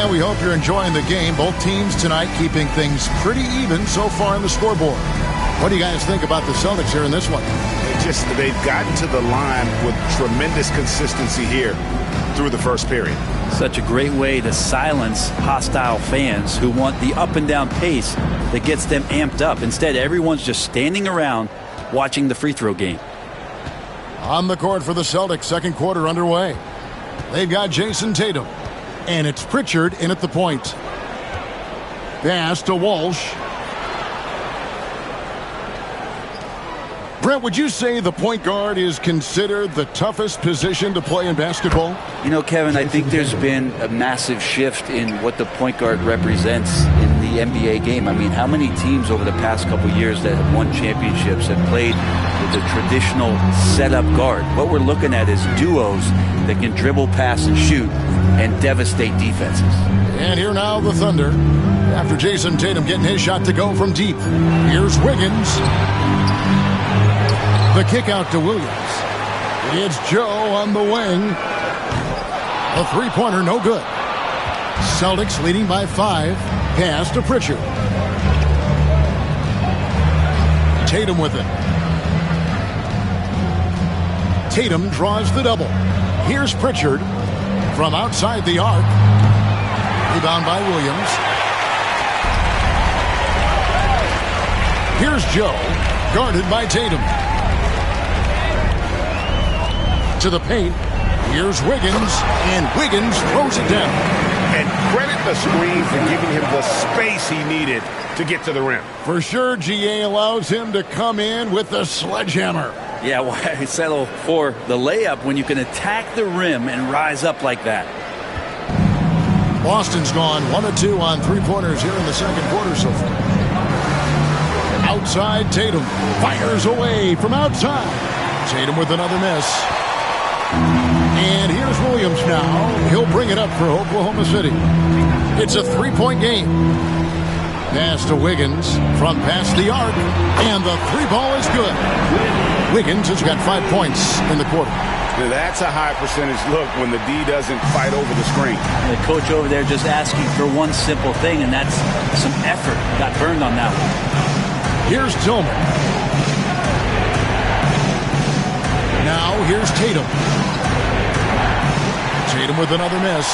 And we hope you're enjoying the game. Both teams tonight keeping things pretty even so far on the scoreboard. What do you guys think about the Celtics here in this one? They've gotten to the line with tremendous consistency here through the first period. Such a great way to silence hostile fans who want the up and down pace that gets them amped up. Instead, everyone's just standing around watching the free throw game. On the court for the Celtics, second quarter underway. They've got Jason Tatum. And it's Pritchard in at the point. Pass to Walsh. Brent, would you say the point guard is considered the toughest position to play in basketball? You know, Kevin, I think there's been a massive shift in what the point guard represents in the NBA game. I mean, how many teams over the past couple years that have won championships have played with a traditional setup guard? What we're looking at is duos that can dribble, pass, and shoot and devastate defenses. And here now the Thunder. After Jason Tatum getting his shot to go from deep. Here's Wiggins. The kick out to Williams. It's Joe on the wing. A three-pointer, no good. Celtics leading by 5. Pass to Pritchard. Tatum with it. Tatum draws the double. Here's Pritchard from outside the arc. Rebound by Williams. Here's Joe, guarded by Tatum. To the paint. Here's Wiggins, and Wiggins throws it down. And credit the screen for giving him the space he needed to get to the rim. For sure, GA allows him to come in with the sledgehammer. Yeah, why settle for the layup when you can attack the rim and rise up like that? Boston's gone 1 of 2 on three-pointers here in the second quarter so far. Outside, Tatum fires away from outside. Tatum with another miss. And here's Williams now. He'll bring it up for Oklahoma City. It's a three-point game. Pass to Wiggins from past the arc. And the three ball is good. Wiggins has got 5 points in the quarter. Now that's a high percentage look when the D doesn't fight over the screen. The coach over there just asking for one simple thing, and that's some effort. Got burned on that one. Here's Tillman. Now here's Tatum. Tatum with another miss.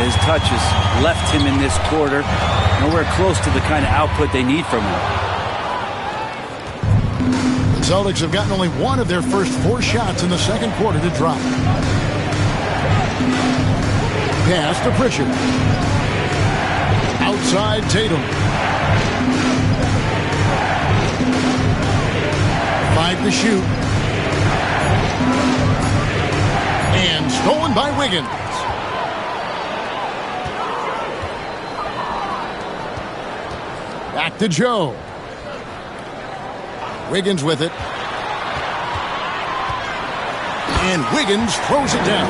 His touches left him in this quarter. Nowhere close to the kind of output they need from him. The Celtics have gotten only one of their first 4 shots in the second quarter to drop. Pass to Pritchard. Outside Tatum. 5 to shoot. And stolen by Wiggins. Back to Joe. Wiggins with it. And Wiggins throws it down.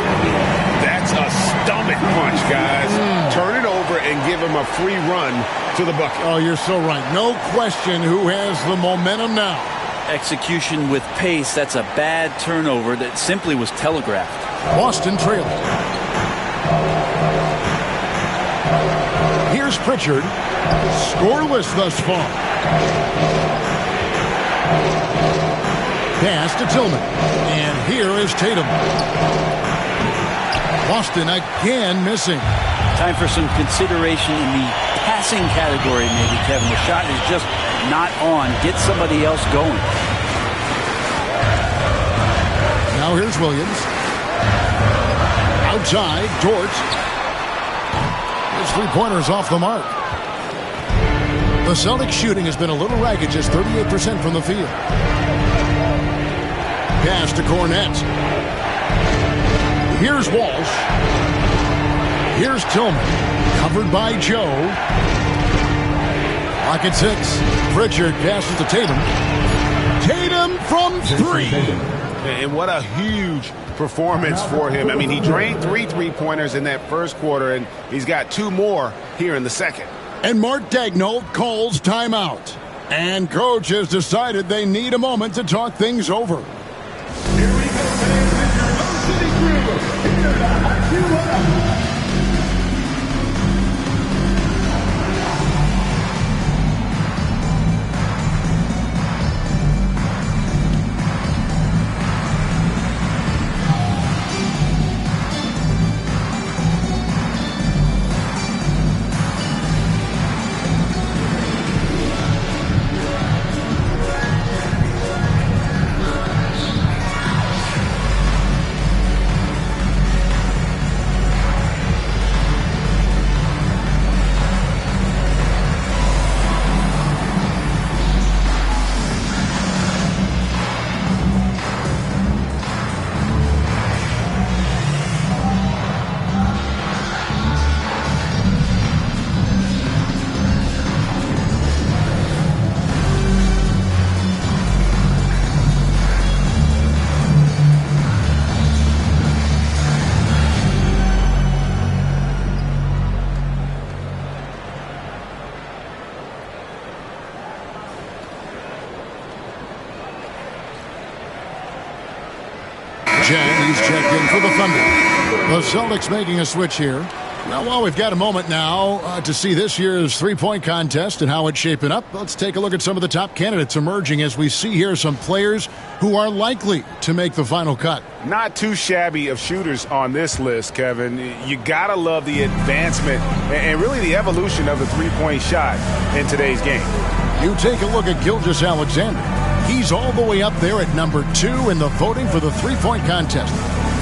That's a stomach punch, guys. Turn it over and give him a free run to the bucket. Oh, you're so right. No question who has the momentum now. Execution with pace. That's a bad turnover that simply was telegraphed. Boston trailing. Here's Pritchard. Scoreless thus far. Pass to Tillman. And here is Tatum. Boston again missing. Time for some consideration in the passing category, maybe, Kevin. The shot is just not on. Get somebody else going. Now here's Williams. Outside, Dort. His three-pointer's off the mark. The Celtics shooting has been a little ragged, just 38% from the field. Pass to Cornette. Here's Walsh. Here's Tillman. Covered by Joe. Clock at 6. Pritchard passes to Tatum. Tatum from 3. And what a huge performance for him. I mean, he drained 3 three-pointers in that first quarter, and he's got 2 more here in the second. And Mark Daigneault calls timeout. And coach has decided they need a moment to talk things over. Here we go, fans. It's your Ocean Crew. Here to hype you up. Chang, he's checked in for the Thunder. The Celtics making a switch here. Well, we've got a moment now to see this year's three-point contest and how it's shaping up. Let's take a look at some of the top candidates emerging as we see here some players who are likely to make the final cut. Not too shabby of shooters on this list, Kevin. You got to love the advancement and really the evolution of the three-point shot in today's game. You take a look at Gilgeous-Alexander. He's all the way up there at number 2 in the voting for the three-point contest.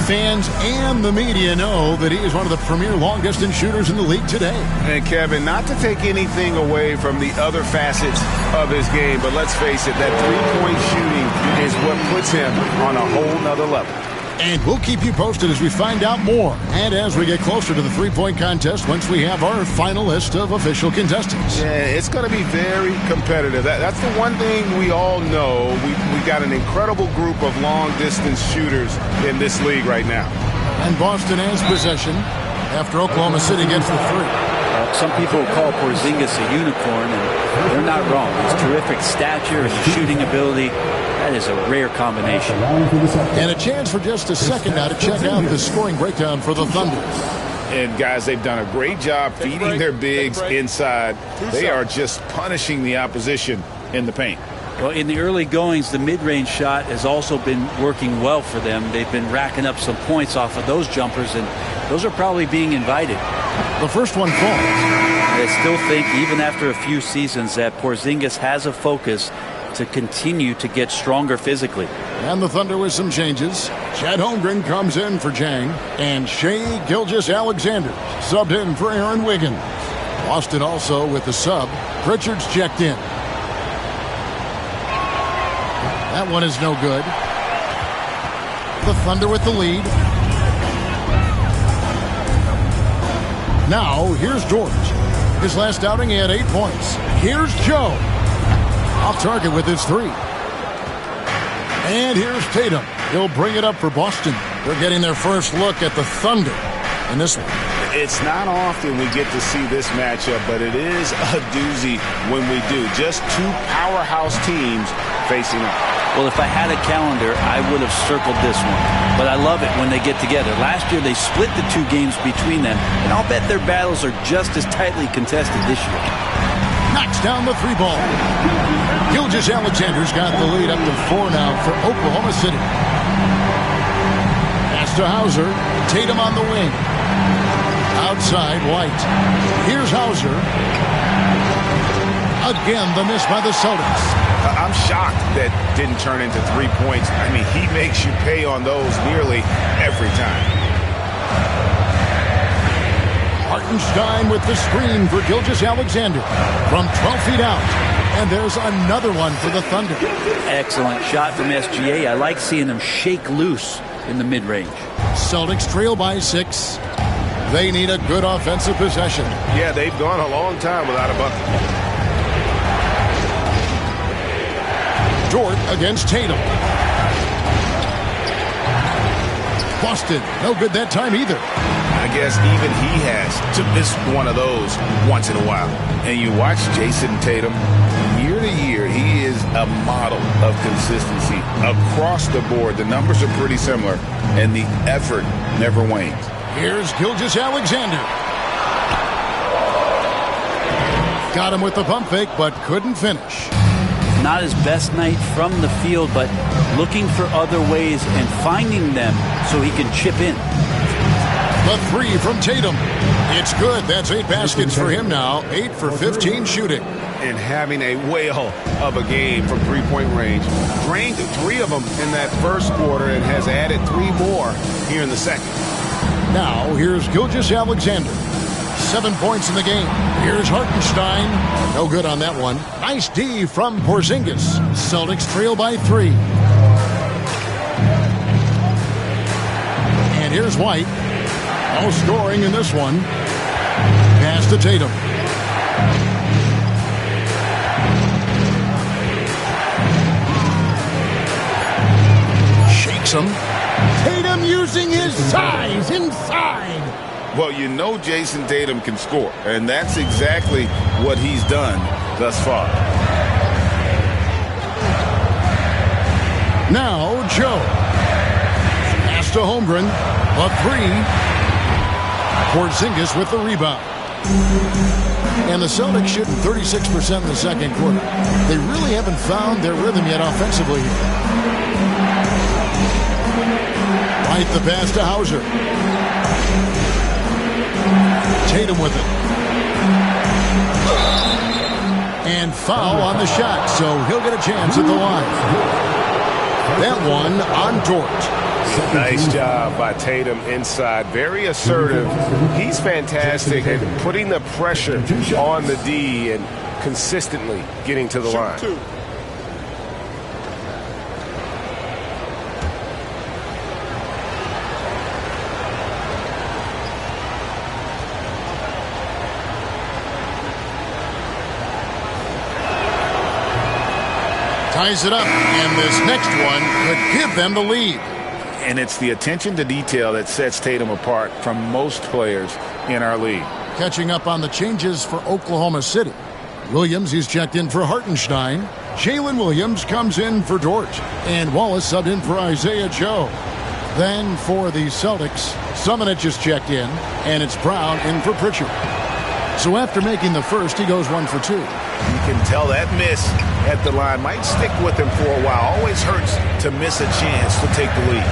Fans and the media know that he is one of the premier long-distance shooters in the league today. And, Kevin, not to take anything away from the other facets of his game, but let's face it, that three-point shooting is what puts him on a whole nother level. And we'll keep you posted as we find out more and as we get closer to the three-point contest once we have our final list of official contestants. Yeah, it's going to be very competitive. That's the one thing we all know. We got an incredible group of long-distance shooters in this league right now. And Boston has possession after Oklahoma City gets the three. Some people call Porzingis a unicorn, and they're not wrong. His terrific stature and shooting ability, that is a rare combination. And a chance for just a second now to check out the scoring breakdown for the Thunder. And, guys, they've done a great job feeding their bigs inside. They are just punishing the opposition in the paint. Well, in the early goings, the mid-range shot has also been working well for them. They've been racking up some points off of those jumpers, and those are probably being invited. The first one falls. I still think, even after a few seasons, that Porzingis has a focus to continue to get stronger physically. And the Thunder with some changes. Chad Holmgren comes in for Chang, and Shai Gilgeous-Alexander subbed in for Aaron Wiggins. Boston also with the sub. Pritchard's checked in. That one is no good. The Thunder with the lead. Now, here's George. His last outing, he had 8 points. Here's Joe. Off target with his three. And here's Tatum. He'll bring it up for Boston. They're getting their first look at the Thunder in this one. It's not often we get to see this matchup, but it is a doozy when we do. Just two powerhouse teams facing off. Well, if I had a calendar, I would have circled this one. But I love it when they get together. Last year, they split the two games between them, and I'll bet their battles are just as tightly contested this year. Knocks down the three ball. Gilgeous-Alexander's got the lead up to 4 now for Oklahoma City. Pass to Hauser. Tatum on the wing. Outside, White. Here's Hauser. Again, the miss by the Celtics. I'm shocked that didn't turn into 3 points. I mean, he makes you pay on those nearly every time. Hartenstein with the screen for Gilgeous-Alexander from 12 feet out. And there's another one for the Thunder. Excellent shot from SGA. I like seeing him shake loose in the mid-range. Celtics trail by 6. They need a good offensive possession. Yeah, they've gone a long time without a bucket. Dort against Tatum. Boston, no good that time either. I guess even he has to miss one of those once in a while. And you watch Jason Tatum, year to year, he is a model of consistency across the board. The numbers are pretty similar, and the effort never wanes. Here's Gilgeous-Alexander. Got him with the pump fake, but couldn't finish. Not his best night from the field, but looking for other ways and finding them so he can chip in. The three from Tatum. It's good. That's 8 baskets for him now. 8 for 15 shooting. And having a whale of a game from three-point range. Drained 3 of them in that first quarter and has added 3 more here in the second. Now, here's Gilgeous-Alexander. 7 points in the game. Here's Hartenstein. No good on that one. Nice D from Porzingis. Celtics trail by 3. And here's White. No scoring in this one. Pass to Tatum. Shakes him. Tatum using his size inside. Well, you know Jason Tatum can score, and that's exactly what he's done thus far. Now, Joe. Pass to Holmgren. A three. Porzingis with the rebound. And the Celtics shooting 36% in the second quarter. They really haven't found their rhythm yet offensively. Right, the pass to Hauser. Tatum with it. And foul on the shot, so he'll get a chance at the line. That one on Dort. Nice job by Tatum inside. Very assertive. He's fantastic at putting the pressure on the D and consistently getting to the line. Ties it up, and this next one could give them the lead. And it's the attention to detail that sets Tatum apart from most players in our league. Catching up on the changes for Oklahoma City. Williams is checked in for Hartenstein. Jalen Williams comes in for Dort. And Wallace subbed in for Isaiah Joe. Then for the Celtics, Summonich is checked in, and it's Brown in for Pritchard. So after making the first, he goes 1 for 2. You can tell that miss at the line might stick with him for a while. Always hurts to miss a chance to take the lead.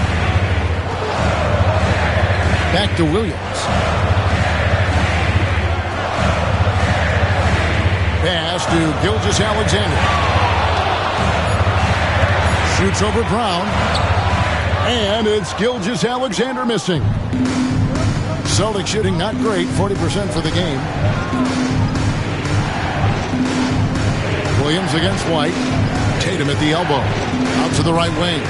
Back to Williams. Pass to Gilgeous-Alexander. Shoots over Brown. And it's Gilgeous-Alexander missing. Celtics shooting not great, 40% for the game. Williams against White. Tatum at the elbow. Out to the right wing.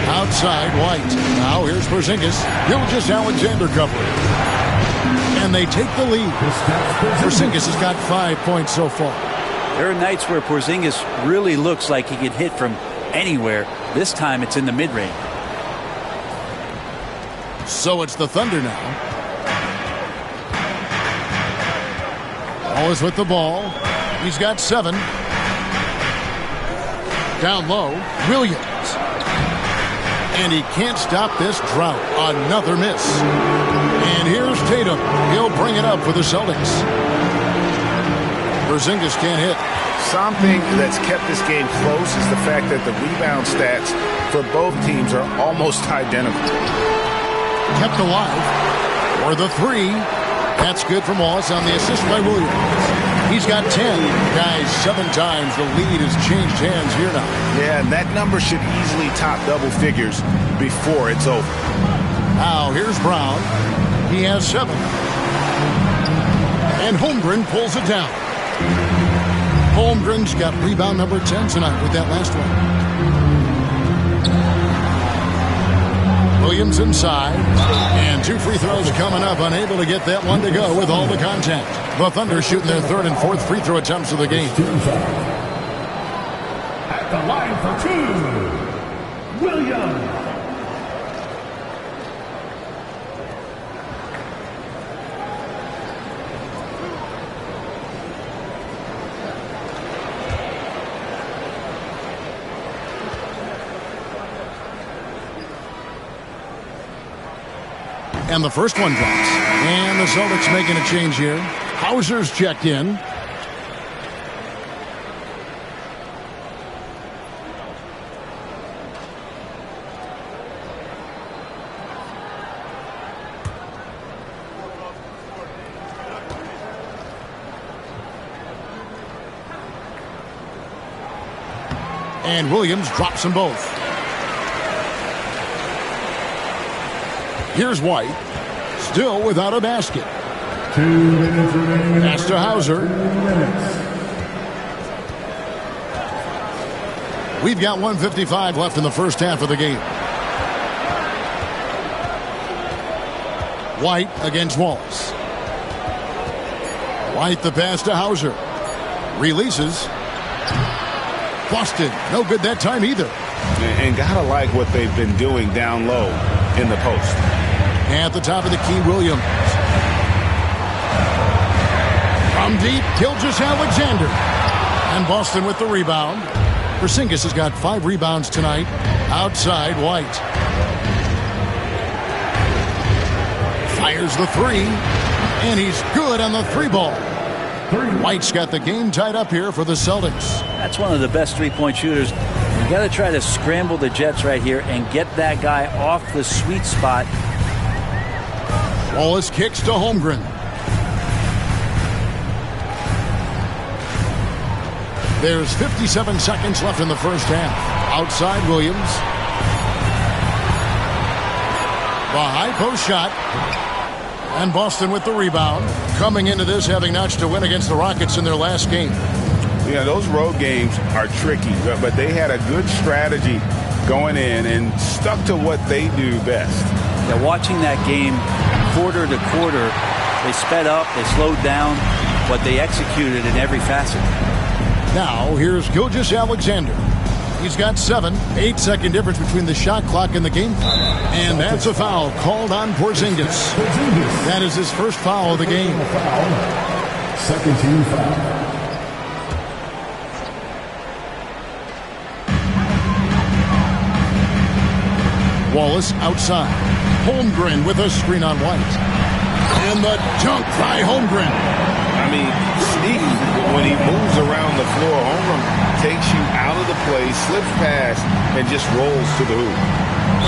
Outside, White. Now here's Porzingis. Gilgeous-Alexander covering. And they take the lead. Porzingis has got 5 points so far. There are nights where Porzingis really looks like he can hit from anywhere. This time it's in the mid-range. So it's the Thunder now. Wallace with the ball. He's got 7. Down low, Williams. And he can't stop this drought. Another miss. And here's Tatum. He'll bring it up for the Celtics. Porzingis can't hit. Something that's kept this game close is the fact that the rebound stats for both teams are almost identical. Kept alive. Or the 3. That's good from Wallace on the assist by Williams. He's got 10. Guys, 7 times the lead has changed hands here now. Yeah, and that number should easily top double figures before it's over. Now, here's Brown. He has 7. And Holmgren pulls it down. Holmgren's got rebound number 10 tonight with that last one. Williams inside. And 2 free throws coming up. Unable to get that one to go with all the contact. The Thunder shooting their 3rd and 4th free throw attempts of the game. At the line for 2, Williams. And the first one drops. And the Celtics making a change here. Hauser's checked in. And Williams drops them both. Here's White. Still without a basket. 2 minutes remaining. Pass to Hauser. We've got 1:55 left in the first half of the game. White against Wallace. White the pass to Hauser. Releases. Boston. No good that time either. And gotta like what they've been doing down low in the post. At the top of the key, Williams. From deep, Gilgeous-Alexander. And Boston with the rebound. Porzingis has got 5 rebounds tonight. Outside, White. Fires the 3. And he's good on the 3 ball. White's got the game tied up here for the Celtics. That's one of the best three-point shooters. You got to try to scramble the Jets right here and get that guy off the sweet spot. Wallace kicks to Holmgren. There's 57 seconds left in the first half. Outside, Williams. The high post shot. And Boston with the rebound. Coming into this having notched a win against the Rockets in their last game. Yeah, those road games are tricky, but they had a good strategy going in and stuck to what they do best. Yeah, watching that game quarter to quarter, they sped up, they slowed down, but they executed in every facet. Now, here's Gilgeous-Alexander. He's got 7, 8-second difference between the shot clock and the game. And that's a foul called on Porzingis. That is his first foul of the game. Second team foul. Wallace outside. Holmgren with a screen on White. And the dunk by Holmgren. I mean, sneaky when he moves around the floor. Holmgren takes you out of the play, slips past, and just rolls to the hoop.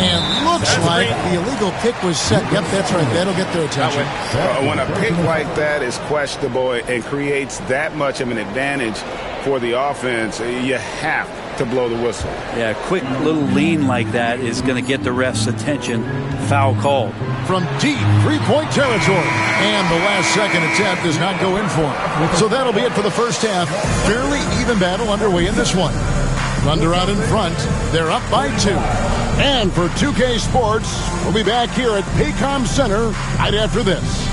And looks like the illegal kick was set. Yep, that's right. That'll get their attention. When a pick like that is questionable and creates that much of an advantage for the offense, you have to blow the whistle. Yeah, a quick little lean like that is going to get the ref's attention. Foul called. From deep three-point territory. And the last second attempt does not go in for him. So that'll be it for the first half. Fairly even battle underway in this one. Thunder out in front. They're up by 2. And for 2K Sports, we'll be back here at Paycom Center right after this.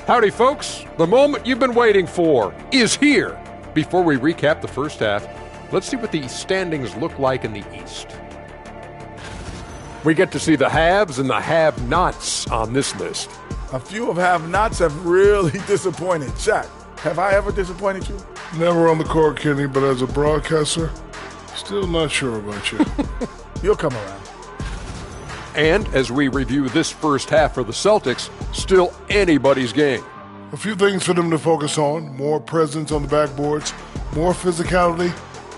Howdy, folks. The moment you've been waiting for is here. Before we recap the first half, let's see what the standings look like in the East. We get to see the haves and the have-nots on this list. A few of have-nots have really disappointed. Shaq, have I ever disappointed you? Never on the court, Kenny, but as a broadcaster, still not sure about you. You'll come around. And as we review this first half for the Celtics, still anybody's game. A few things for them to focus on. More presence on the backboards, more physicality,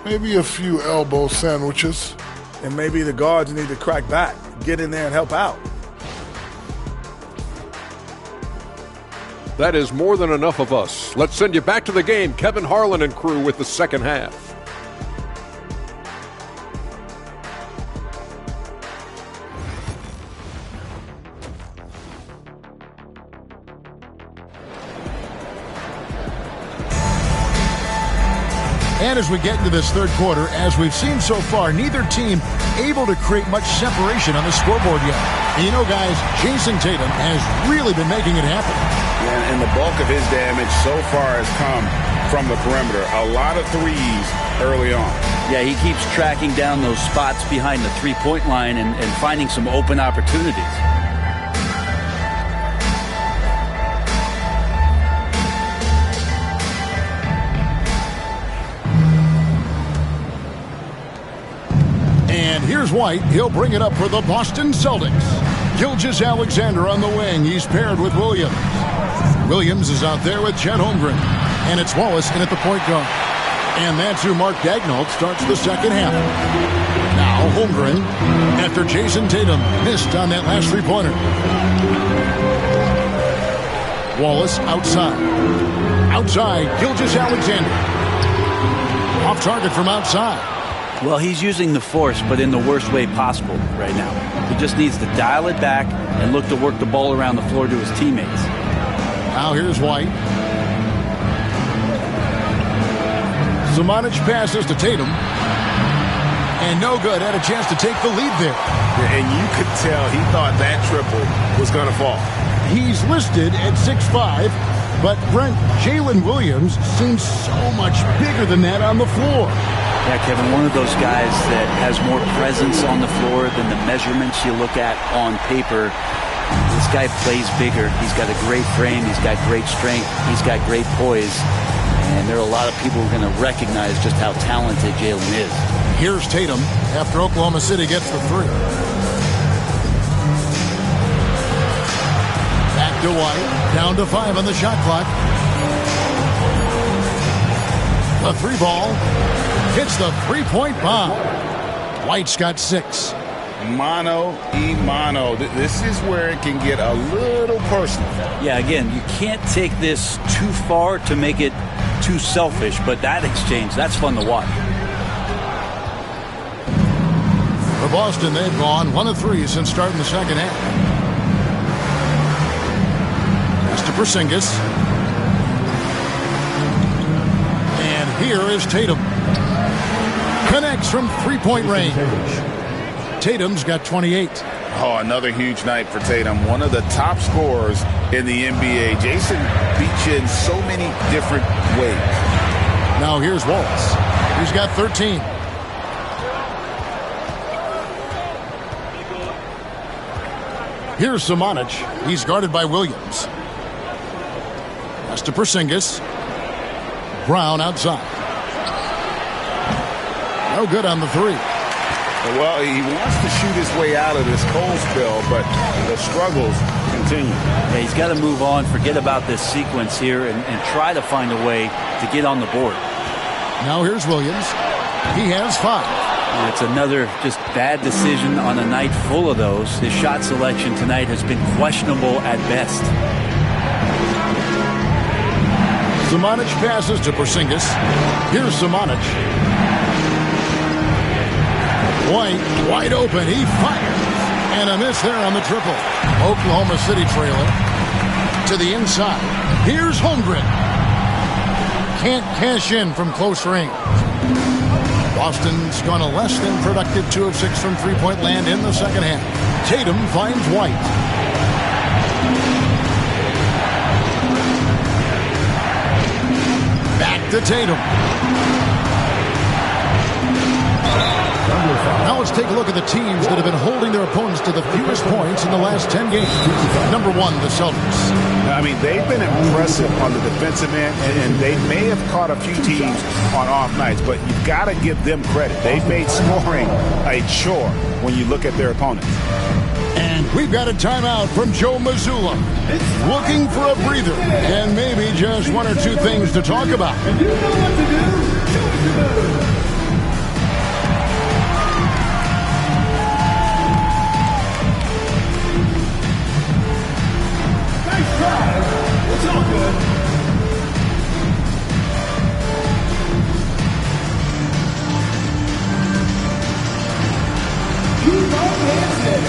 maybe a few elbow sandwiches. And maybe the guards need to crack back, get in there and help out. That is more than enough of us. Let's send you back to the game. Kevin Harlan and crew with the second half. And as we get into this third quarter, as we've seen so far, neither team able to create much separation on the scoreboard yet. And you know, guys, Jason Tatum has really been making it happen. Yeah, and the bulk of his damage so far has come from the perimeter. A lot of threes early on. Yeah, he keeps tracking down those spots behind the three-point line and finding some open opportunities. Here's White. He'll bring it up for the Boston Celtics. Gilgeous-Alexander on the wing. He's paired with Williams. Williams is out there with Chet Holmgren. And it's Wallace in at the point guard. And that's who Mark Daigneault starts the second half. Now Holmgren after Jason Tatum missed on that last three-pointer. Wallace outside. Outside, Gilgeous-Alexander. Off target from outside. Well, he's using the force, but in the worst way possible right now. He just needs to dial it back and look to work the ball around the floor to his teammates. Now here's White. Zamanic passes to Tatum. And no good. Had a chance to take the lead there. And you could tell he thought that triple was going to fall. He's listed at 6'5", But, Brent, Jalen Williams seems so much bigger than that on the floor. Yeah, Kevin, one of those guys that has more presence on the floor than the measurements you look at on paper. This guy plays bigger. He's got a great frame. He's got great strength. He's got great poise. And there are a lot of people who are going to recognize just how talented Jalen is. Here's Tatum after Oklahoma City gets the three. Back to White. Down to 5 on the shot clock. The three ball hits the three-point bomb. White's got 6. Mano y mano. This is where it can get a little personal. Yeah, again, you can't take this too far to make it too selfish, but that exchange, that's fun to watch. For Boston, they've gone 1 of 3 since starting the second half. Pass to Porzingis. And here is Tatum. Connects from three-point range. Tatum's got 28. Oh, another huge night for Tatum. One of the top scorers in the NBA. Jason beats you in so many different ways. Now here's Wallace. He's got 13. Here's Simonic. He's guarded by Williams. Pass to Porzingis. Brown outside. No good on the three. Well, he wants to shoot his way out of this cold spell, but the struggles continue. Yeah, he's got to move on, forget about this sequence here, and try to find a way to get on the board. Now here's Williams. He has 5. And it's another just bad decision on a night full of those. His shot selection tonight has been questionable at best. Simonic passes to Porzingis. Here's Simonic. White, wide open. He fires. And a miss there on the triple. Oklahoma City trailer to the inside. Here's Holmgren. Can't cash in from close range. Boston's gone a less than productive 2 of 6 from three-point land in the second half. Tatum finds White. Back to Tatum. Now let's take a look at the teams that have been holding their opponents to the fewest points in the last 10 games. Number 1, the Celtics. I mean, they've been impressive on the defensive end, and they may have caught a few teams on off nights, but you've got to give them credit. They've made scoring a chore when you look at their opponents. And we've got a timeout from Joe Mazzulla. Looking for a breather and maybe just 1 or 2 things to talk about. And you know what to do. Show us to do. It's all good. Keep on dancing.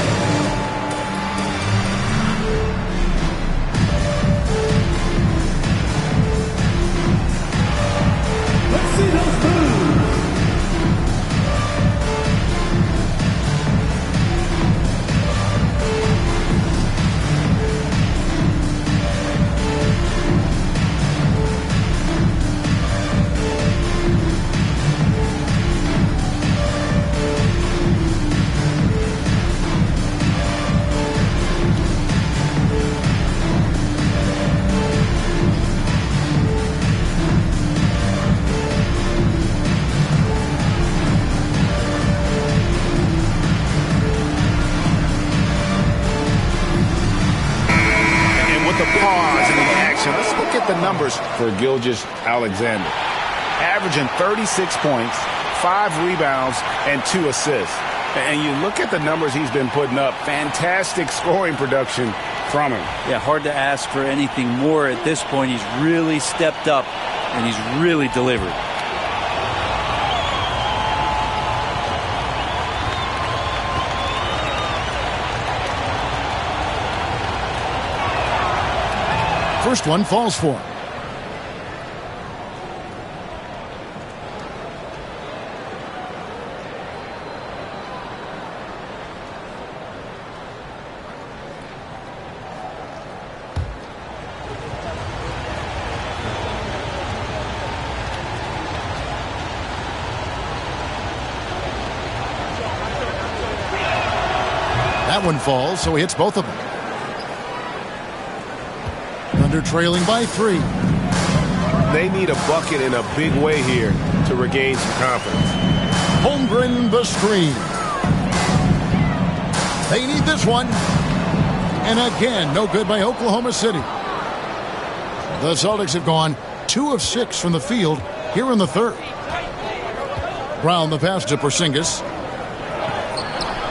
Let's see those moves. Let's look at the numbers for Gilgeous-Alexander. Averaging 36 points, 5 rebounds, and 2 assists. And you look at the numbers he's been putting up, fantastic scoring production from him. Yeah, hard to ask for anything more at this point. He's really stepped up, and he's really delivered. First one falls for him. That one falls, so he hits both of them. Thunder trailing by 3. They need a bucket in a big way here to regain some confidence. Holmgren the screen. They need this one. And again, no good by Oklahoma City. The Celtics have gone 2 of 6 from the field here in the third. Brown the pass to Porzingis.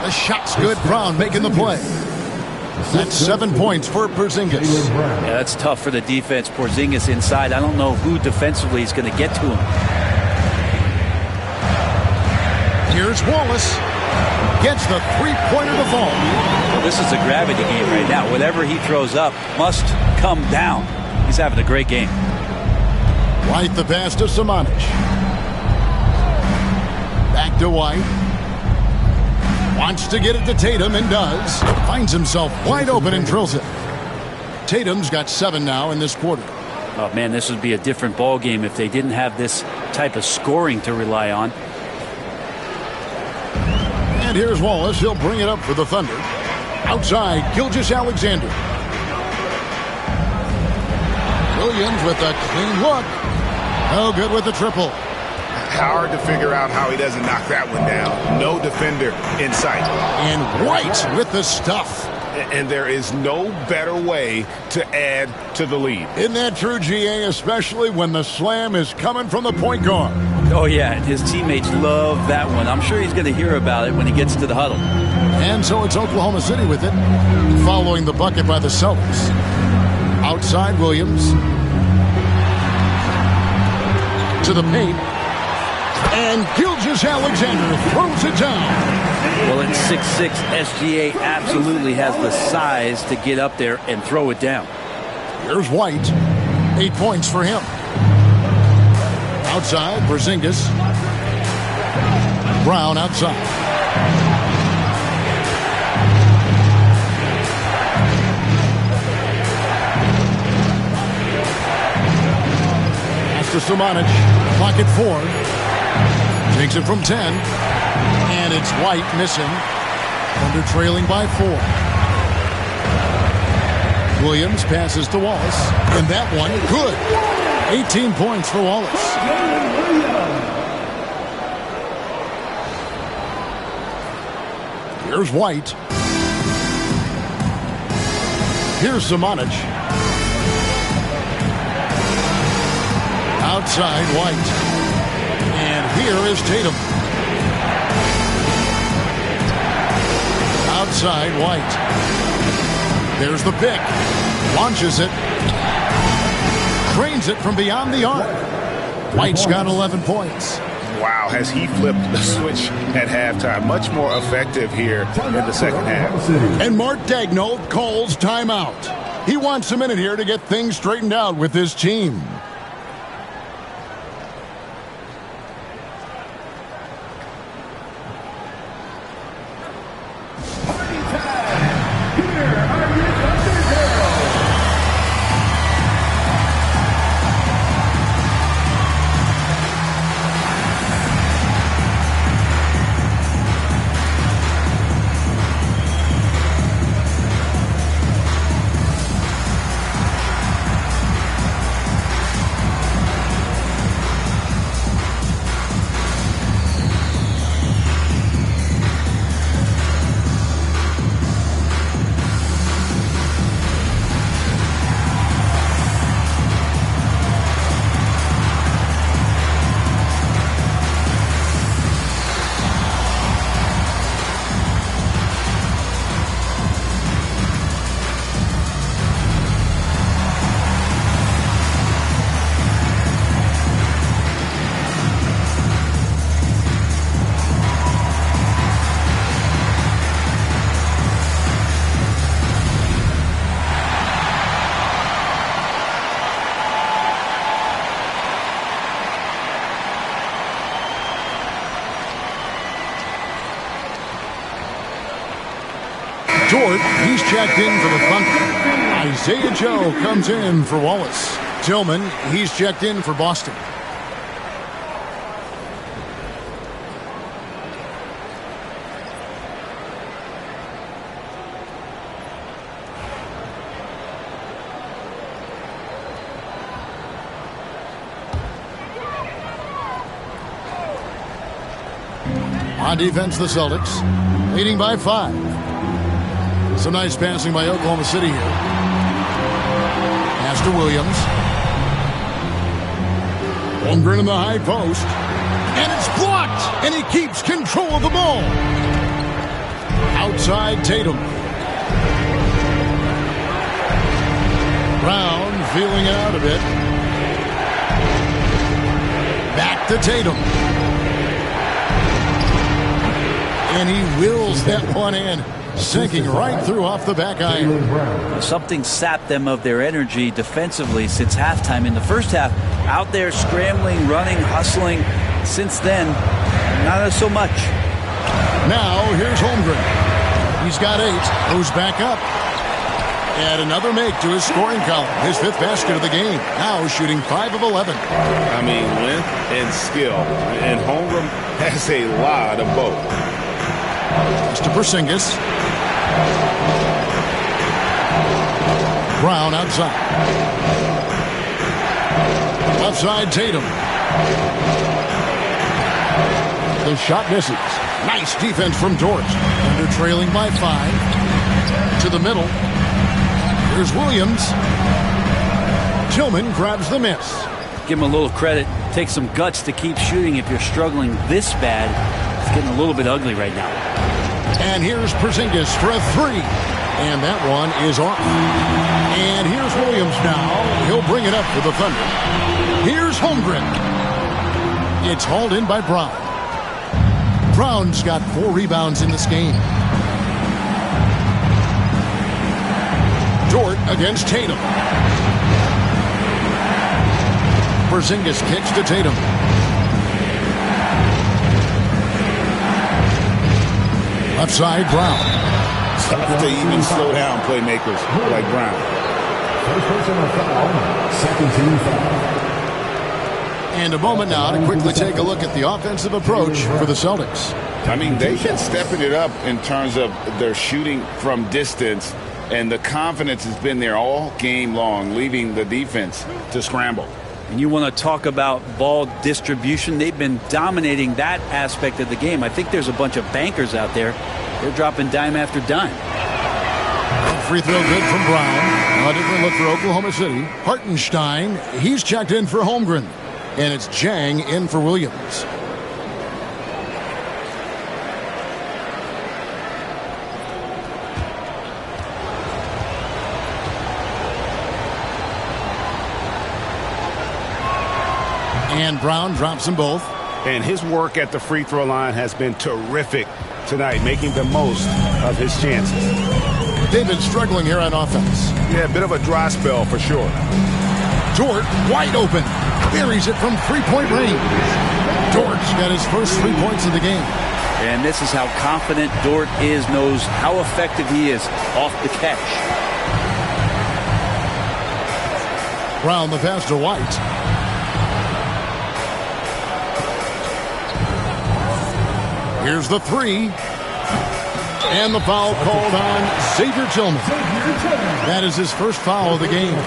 The shot's good. Brown making the play. That's 7 points for Porzingis. Yeah, that's tough for the defense. Porzingis inside. I don't know who defensively is going to get to him. Here's Wallace. Gets the three-pointer to fall. Well, this is a gravity game right now. Whatever he throws up must come down. He's having a great game. White the pass to Samanic. Back to White. Wants to get it to Tatum and does. Finds himself wide open and drills it. Tatum's got 7 now in this quarter. Oh, man, this would be a different ball game if they didn't have this type of scoring to rely on. And here's Wallace. He'll bring it up for the Thunder. Outside, Gilgeous-Alexander. Williams with a clean look. No good with the triple. Hard to figure out how he doesn't knock that one down. No defender in sight. And White with the stuff. And there is no better way to add to the lead. Isn't that true, GA? Especially when the slam is coming from the point guard. Oh, yeah, and his teammates love that one. I'm sure he's going to hear about it when he gets to the huddle. And so it's Oklahoma City with it, following the bucket by the Celtics. Outside, Williams. To the paint. And Gilgeous-Alexander throws it down. Well, at 6'6", SGA absolutely has the size to get up there and throw it down. Here's White. 8 points for him. Outside, Porzingis. Brown outside. Pass to Samanic. Clock at 4. Takes it from 10. And it's White missing. Thunder trailing by 4. Williams passes to Wallace. And that one, good. 18 points for Wallace. Here's White. Here's Samanic. Outside, White. And here is Tatum. Outside, White. There's the pick. Launches it. Drains it from beyond the arc. White's got 11 points. Wow, has he flipped the switch at halftime. Much more effective here in the second half. And Mark Daigneault calls timeout. He wants a minute here to get things straightened out with his team. Dort, he's checked in for the Thunder. Isaiah Joe comes in for Wallace. Tillman, he's checked in for Boston. On defense, the Celtics leading by 5. Some nice passing by Oklahoma City here. Pass to Williams. Holmgren in the high post. And it's blocked. And he keeps control of the ball. Outside Tatum. Brown feeling it out a bit. Back to Tatum. And he wills that one in. Sinking right through off the back iron. Something sapped them of their energy defensively since halftime. In the first half, out there scrambling, running, hustling. Since then, not so much. Now, here's Holmgren. He's got 8. Goes back up. And another make to his scoring column. His 5th basket of the game. Now shooting 5 of 11. I mean, length and skill. And Holmgren has a lot of both. To Porzingis. Brown outside. Left side Tatum. The shot misses. Nice defense from Dort. Under trailing by 5. To the middle. Here's Williams. Tillman grabs the miss. Give him a little credit. Take some guts to keep shooting if you're struggling this bad. It's getting a little bit ugly right now. And here's Porzingis for a 3. And that one is off. And here's Williams now. He'll bring it up for the Thunder. Here's Holmgren. It's hauled in by Brown. Brown's got 4 rebounds in this game. Dort against Tatum. Porzingis kicks to Tatum. Left side, Brown. Tough to even slow down playmakers like Brown. First personal foul, second team foul. And a moment now to quickly take a look at the offensive approach for the Celtics. I mean, they've been stepping it up in terms of their shooting from distance, and the confidence has been there all game long, leaving the defense to scramble. And you want to talk about ball distribution. They've been dominating that aspect of the game. I think there's a bunch of bankers out there. They're dropping dime after dime. Free throw good from Brown. A different look for Oklahoma City. Hartenstein, he's checked in for Holmgren. And it's Jang in for Williams. And Brown drops them both. And his work at the free throw line has been terrific tonight, making the most of his chances. They've been struggling here on offense. Yeah, a bit of a dry spell for sure. Dort wide open. Buries it from three-point range. Dort's got his first 3 points of the game. And this is how confident Dort is, knows how effective he is off the catch. Brown the pass to White. Here's the 3. And the foul called on Xavier Tillman. That is his first foul of the game.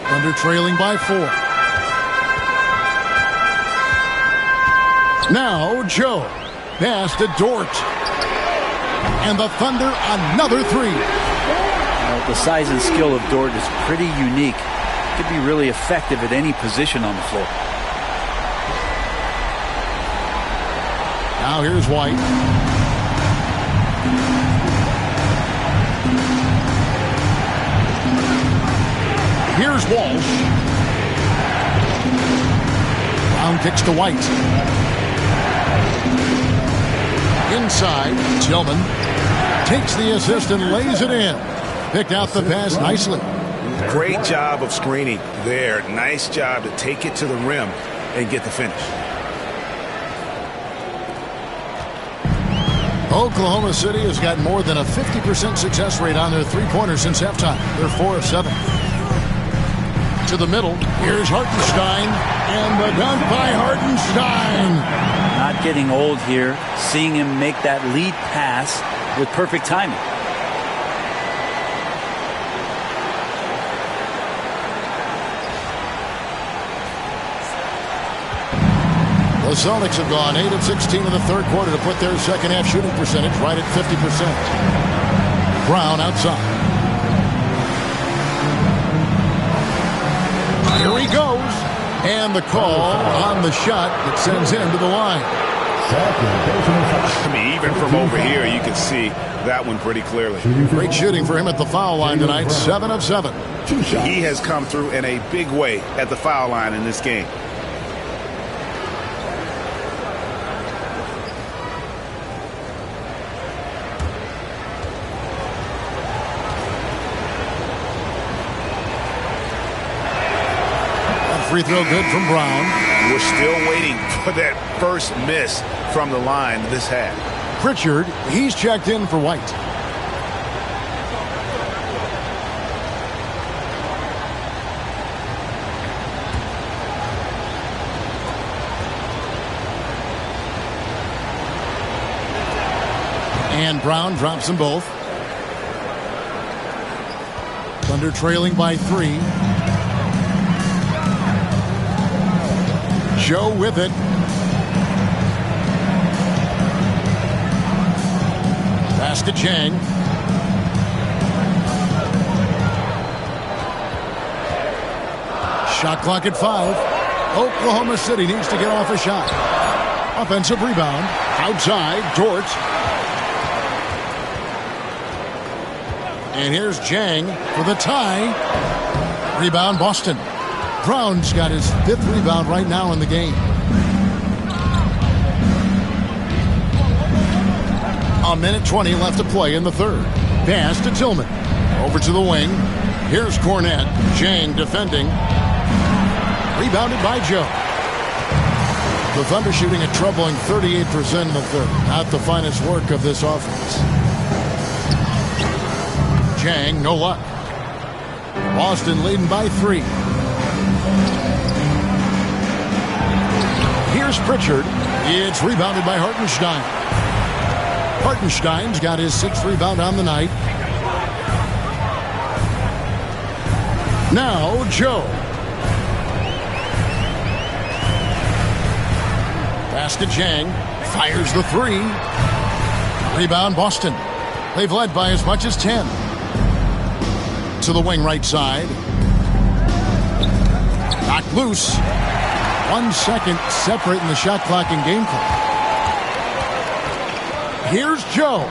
Thunder trailing by 4. Now Joe. Pass to Dort. And the Thunder another 3. The size and skill of Dort is pretty unique. Could be really effective at any position on the floor. Now here's White. Here's Walsh. Brown kicks to White. Inside, Tillman takes the assist and lays it in. Picked out the pass nicely. Great job of screening there. Nice job to take it to the rim and get the finish. Oklahoma City has got more than a 50% success rate on their three-pointers since halftime. They're 4 of 7. To the middle, here's Hartenstein, and the dunk by Hartenstein. Not getting old here, seeing him make that lead pass with perfect timing. The Celtics have gone 8 of 16 in the third quarter to put their second half shooting percentage right at 50%. Brown outside. Here he goes. And the call on the shot that sends him to the line. I mean, even from over here, you can see that one pretty clearly. Great shooting for him at the foul line tonight, 7 of 7. He has come through in a big way at the foul line in this game. Free throw good from Brown. We're still waiting for that first miss from the line this half. Pritchard, he's checked in for White. And Brown drops them both. Thunder trailing by 3. Joe with it. Pass to Chang. Shot clock at 5. Oklahoma City needs to get off a shot. Offensive rebound. Outside. Dort. And here's Chang for the tie. Rebound Boston. Brown's got his 5th rebound right now in the game. A minute 20 left to play in the third. Pass to Tillman. Over to the wing. Here's Cornette. Chang defending. Rebounded by Joe. The Thunder shooting a troubling 38% in the third. Not the finest work of this offense. Chang, no luck. Boston leading by 3. Here's Pritchard. It's rebounded by Hartenstein. Hartenstein's got his 6th rebound on the night. Now Joe. Pass to Chang. Fires the 3. Rebound Boston. They've led by as much as 10. To the wing right side. Knocked loose. 1 second separating the shot clock and game clock. Here's Joe.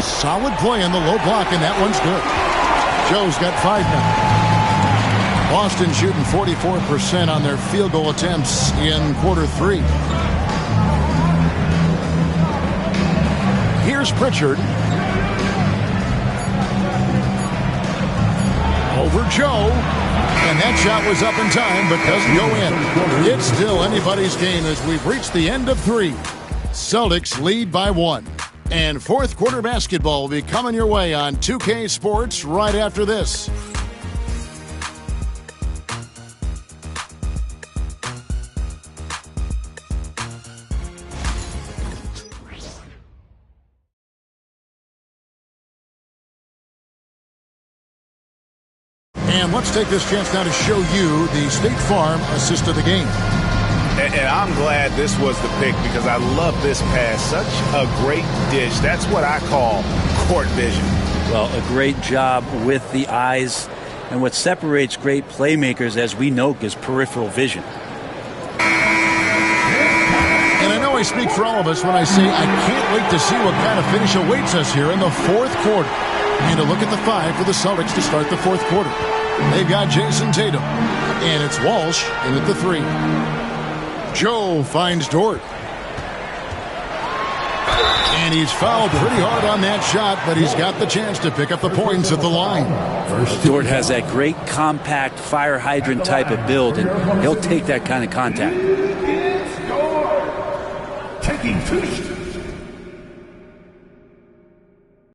Solid play on the low block, and that one's good. Joe's got 5 now. Boston shooting 44% on their field goal attempts in quarter 3. Here's Pritchard. Over Joe. And that shot was up in time, but doesn't go in. It's still anybody's game as we've reached the end of 3. Celtics lead by 1. And fourth quarter basketball will be coming your way on 2K Sports right after this. And let's take this chance now to show you the State Farm assist of the game. And I'm glad this was the pick because I love this pass. Such a great dish. That's what I call court vision. Well, a great job with the eyes. And what separates great playmakers, as we know, is peripheral vision. And I know I speak for all of us when I say I can't wait to see what kind of finish awaits us here in the fourth quarter. And a look at the 5 for the Celtics to start the fourth quarter. They've got Jason Tatum. And it's Walsh in at the 3. Joe finds Dort. And he's fouled pretty hard on that shot, but he's got the chance to pick up the points at the line. Dort has that great compact fire hydrant type of build, and he'll take that kind of contact. Taking 2 shots.